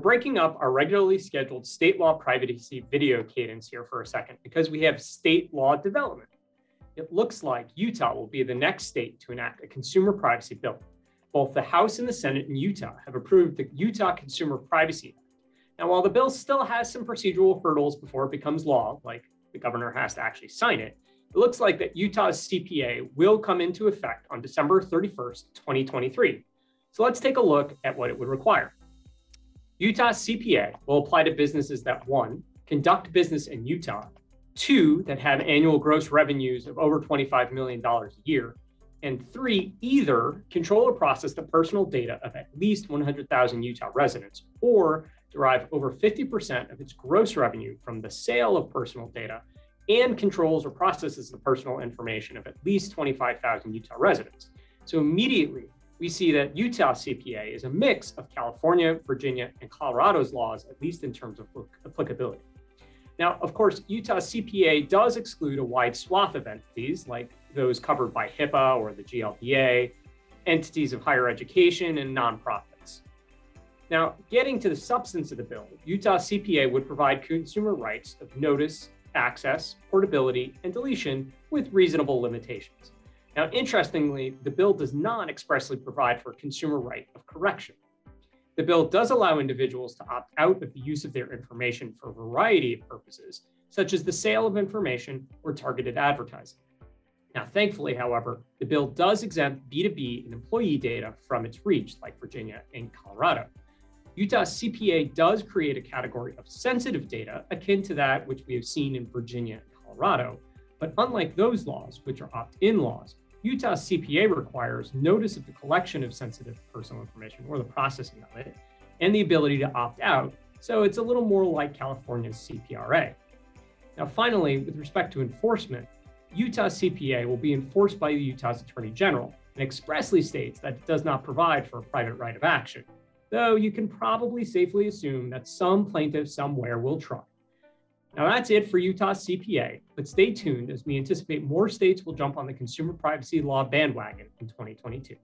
breaking up our regularly scheduled state law privacy video cadence here for a second because we have state law development. It looks like Utah will be the next state to enact a consumer privacy bill. Both the House and the Senate in Utah have approved the Utah Consumer Privacy Act. Now, while the bill still has some procedural hurdles before it becomes law, like the governor has to actually sign it, it looks like that Utah's CPA will come into effect on December 31st, 2023. So let's take a look at what it would require. Utah's CPA will apply to businesses that 1, conduct business in Utah, 2, that have annual gross revenues of over $25 million a year, and 3, either control or process the personal data of at least 100,000 Utah residents, or derive over 50% of its gross revenue from the sale of personal data and controls or processes the personal information of at least 25,000 Utah residents. So immediately, we see that Utah CPA is a mix of California, Virginia, and Colorado's laws, at least in terms of applicability. Now, of course, Utah CPA does exclude a wide swath of entities, like those covered by HIPAA or the GLBA, entities of higher education, and nonprofits. Now, getting to the substance of the bill, Utah CPA would provide consumer rights of notice, access, portability, and deletion with reasonable limitations. Now, interestingly, the bill does not expressly provide for a consumer right of correction. The bill does allow individuals to opt out of the use of their information for a variety of purposes, such as the sale of information or targeted advertising. Now, thankfully, however, the bill does exempt B2B and employee data from its reach, like Virginia and Colorado. Utah CPA does create a category of sensitive data akin to that which we have seen in Virginia and Colorado, but unlike those laws, which are opt-in laws, Utah CPA requires notice of the collection of sensitive personal information or the processing of it, and the ability to opt out, so it's a little more like California's CPRA. Now, finally, with respect to enforcement, Utah CPA will be enforced by Utah's Attorney General and expressly states that it does not provide for a private right of action, though you can probably safely assume that some plaintiff somewhere will try. Now, that's it for Utah CPA, but stay tuned as we anticipate more states will jump on the consumer privacy law bandwagon in 2022.